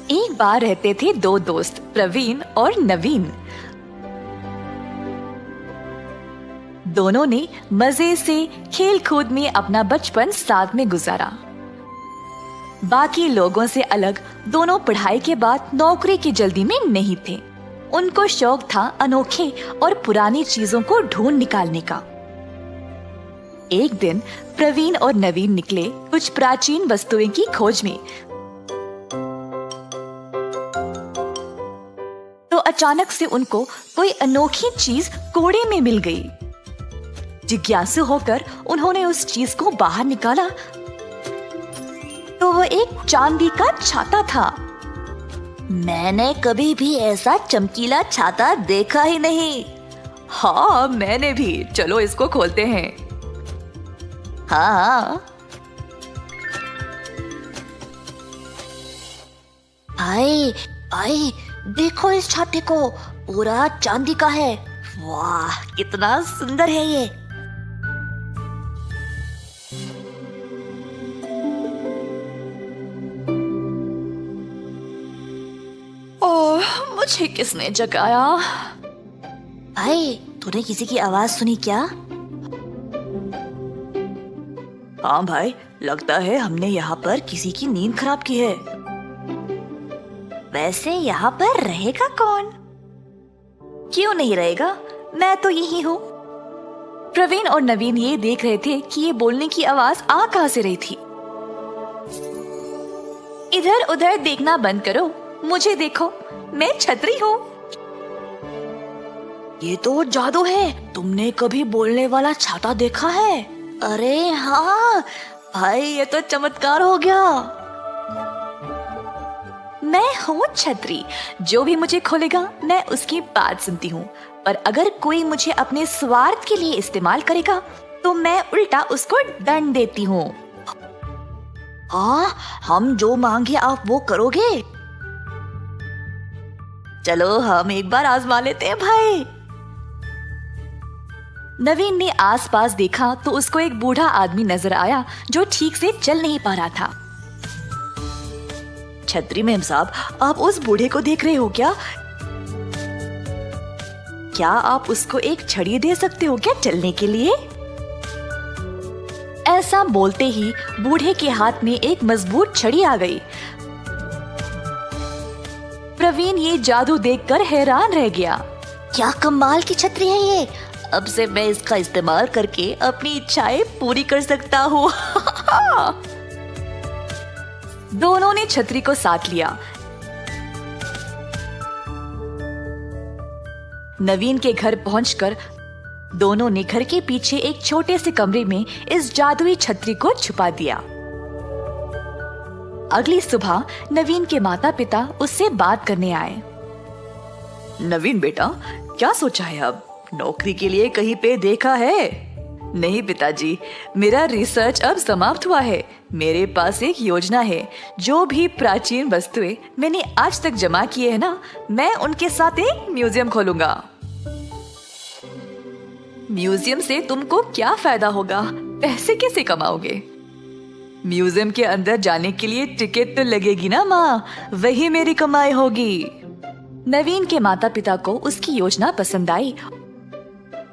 एक बार रहते थे दो दोस्त, प्रवीण और नवीन। दोनों ने मजे से खेल कूद में अपना बचपन साथ में गुजारा। बाकी लोगों से अलग दोनों पढ़ाई के बाद नौकरी की जल्दी में नहीं थे। उनको शौक था अनोखे और पुरानी चीजों को ढूंढ निकालने का। एक दिन प्रवीण और नवीन निकले कुछ प्राचीन वस्तुएं की खोज में। तो अचानक से उनको कोई अनोखी चीज कोड़े में मिल गई। जिज्ञासु होकर उन्होंने उस चीज को बाहर निकाला तो वो एक चांदी का छाता था। मैंने कभी भी ऐसा चमकीला छाता देखा ही नहीं। हाँ, मैंने भी। चलो इसको खोलते हैं। हाँ, भाई भाई देखो इस छाते को, पूरा चांदी का है। वाह, कितना सुंदर है ये। ओह, मुझे किसने जगाया? भाई, तूने किसी की आवाज सुनी क्या? हाँ भाई, लगता है हमने यहाँ पर किसी की नींद खराब की है। वैसे यहाँ पर रहेगा कौन? क्यों नहीं रहेगा, मैं तो यही हूँ। प्रवीण और नवीन ये देख रहे थे कि ये बोलने की आवाज आ कहाँ से रही थी। इधर उधर देखना बंद करो, मुझे देखो, मैं छतरी हूँ। ये तो जादू है। तुमने कभी बोलने वाला छाता देखा है? अरे हाँ भाई, ये तो चमत्कार हो गया। मैं हूँ छतरी, जो भी मुझे खोलेगा मैं उसकी बात सुनती हूँ। पर अगर कोई मुझे अपने स्वार्थ के लिए इस्तेमाल करेगा तो मैं उल्टा उसको दंड देती हूँ। हाँ, हम जो मांगे आप वो करोगे? चलो हम एक बार आजमा लेते हैं भाई। नवीन ने आसपास देखा तो उसको एक बूढ़ा आदमी नजर आया जो ठीक से चल नहीं पा रहा था। छतरी मेम साहब, आप उस बूढ़े को देख रहे हो क्या? क्या आप उसको एक छड़ी दे सकते हो क्या चलने के लिए? ऐसा बोलते ही बूढ़े के हाथ में एक मजबूत छड़ी आ गई। प्रवीण ये जादू देखकर हैरान रह गया। क्या कमाल की छतरी है ये। अब से मैं इसका इस्तेमाल करके अपनी इच्छाएं पूरी कर सकता हूँ। दोनों ने छतरी को साथ लिया। नवीन के घर पहुंचकर दोनों ने घर के पीछे एक छोटे से कमरे में इस जादुई छतरी को छुपा दिया। अगली सुबह नवीन के माता पिता उससे बात करने आए। नवीन बेटा, क्या सोचा है अब? नौकरी के लिए कहीं पे देखा है? नहीं पिताजी, मेरा रिसर्च अब समाप्त हुआ है। मेरे पास एक योजना है। जो भी प्राचीन वस्तुएं मैंने आज तक जमा किए हैं ना, मैं उनके साथ एक म्यूजियम खोलूंगा। म्यूजियम से तुमको क्या फायदा होगा? पैसे कैसे कमाओगे? म्यूजियम के अंदर जाने के लिए टिकट तो लगेगी ना माँ, वही मेरी कमाई होगी। नवीन के माता पिता को उसकी योजना पसंद आई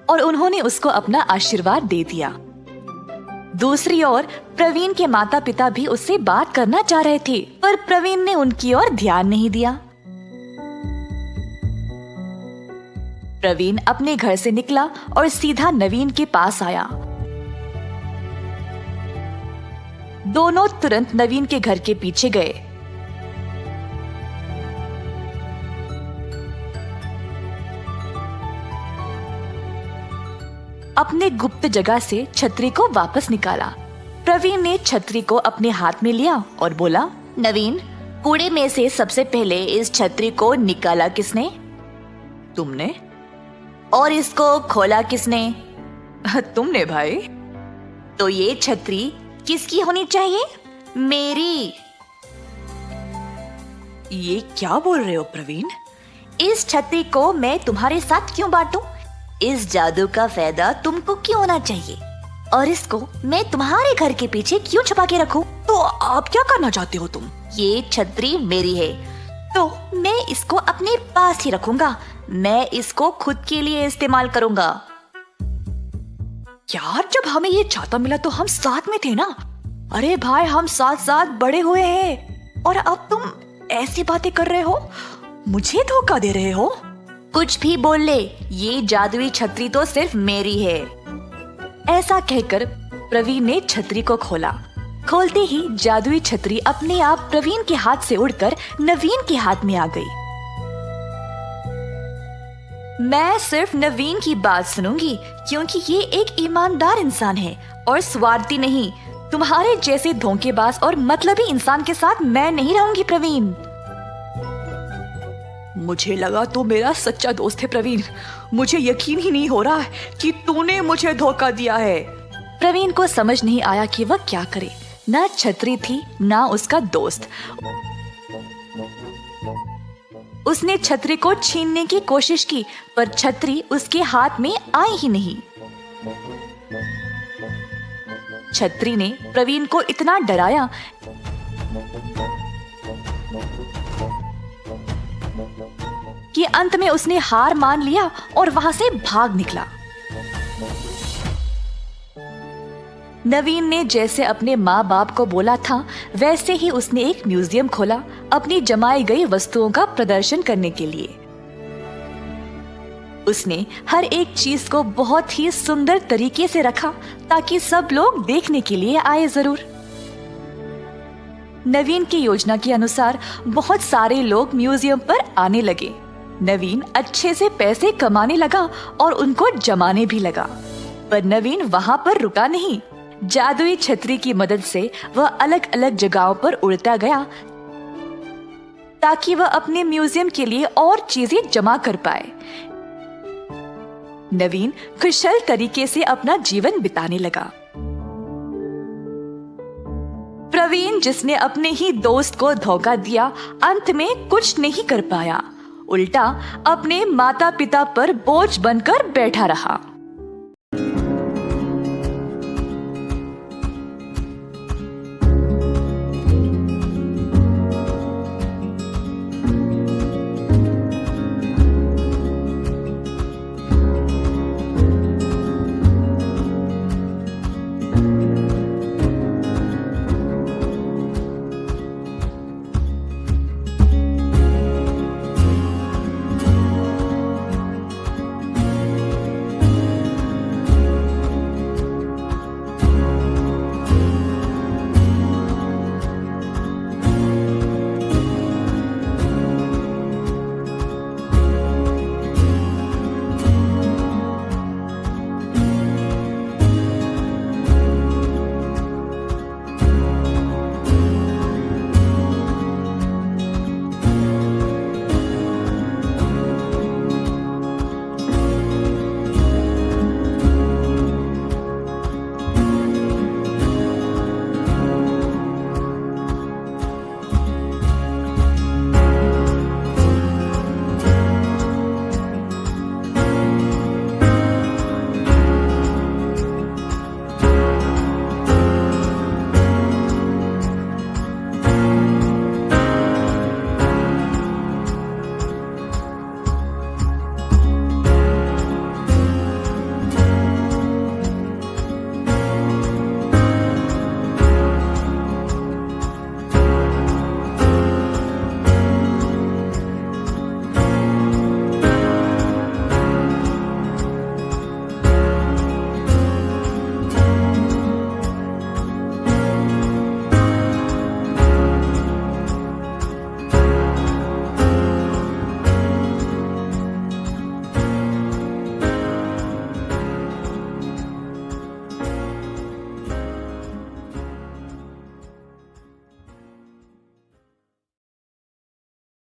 और उन्होंने उसको अपना आशीर्वाद दे दिया। दूसरी ओर प्रवीण के माता पिता भी उससे बात करना चाह रहे थे, पर प्रवीण ने उनकी ओर ध्यान नहीं दिया। प्रवीण अपने घर से निकला और सीधा नवीन के पास आया। दोनों तुरंत नवीन के घर के पीछे गए। अपने गुप्त जगह से छतरी को वापस निकाला। प्रवीण ने छतरी को अपने हाथ में लिया और बोला, नवीन, कूड़े में से सबसे पहले इस छतरी को निकाला किसने? तुमने। और इसको खोला किसने? तुमने भाई। तो ये छतरी किसकी होनी चाहिए? मेरी। ये क्या बोल रहे हो प्रवीण? इस छतरी को मैं तुम्हारे साथ क्यों बांटूं? इस जादू का फायदा तुमको क्यों होना चाहिए? और इसको मैं तुम्हारे घर के पीछे क्यों छुपा के रखूं? तो आप क्या करना चाहते हो तुम? ये छतरी मेरी है। तो मैं इसको अपने पास ही रखूंगा। मैं इसको खुद के लिए इस्तेमाल करूंगा। यार, जब हमें ये छाता मिला तो हम साथ में थे ना। अरे भाई, हम साथ साथ बड़े हुए हैं और अब तुम ऐसी बातें कर रहे हो, मुझे धोखा दे रहे हो। कुछ भी बोल ले, ये जादुई छतरी तो सिर्फ मेरी है। ऐसा कहकर प्रवीण ने छतरी को खोला। खोलते ही जादुई छतरी अपने आप प्रवीण के हाथ से उड़कर नवीन के हाथ में आ गई। मैं सिर्फ नवीन की बात सुनूंगी क्योंकि ये एक ईमानदार इंसान है और स्वार्थी नहीं। तुम्हारे जैसे धोखेबाज और मतलबी इंसान के साथ मैं नहीं रहूंगी प्रवीण। मुझे लगा तू मेरा सच्चा दोस्त है प्रवीण। मुझे यकीन ही नहीं हो रहा कि तूने मुझे धोखा दिया है। प्रवीण को समझ नहीं आया कि वह क्या करे। ना छतरी थी ना उसका दोस्त। उसने छतरी को छीनने की कोशिश की पर छतरी उसके हाथ में आई ही नहीं। छतरी ने प्रवीण को इतना डराया कि अंत में उसने हार मान लिया और वहां से भाग निकला। नवीन ने जैसे अपने माँ बाप को बोला था वैसे ही उसने एक म्यूजियम खोला अपनी जमाई गई वस्तुओं का प्रदर्शन करने के लिए। उसने हर एक चीज को बहुत ही सुंदर तरीके से रखा ताकि सब लोग देखने के लिए आए जरूर। नवीन की योजना के अनुसार बहुत सारे लोग म्यूजियम पर आने लगे। नवीन अच्छे से पैसे कमाने लगा और उनको जमाने भी लगा। पर नवीन वहां पर रुका नहीं। जादुई छतरी की मदद से वह अलग अलग जगहों पर उड़ता गया ताकि वह अपने म्यूजियम के लिए और चीजें जमा कर पाए। नवीन कुशल तरीके से अपना जीवन बिताने लगा। प्रवीण, जिसने अपने ही दोस्त को धोखा दिया, अंत में कुछ नहीं कर पाया। उल्टा अपने माता पिता पर बोझ बनकर बैठा रहा।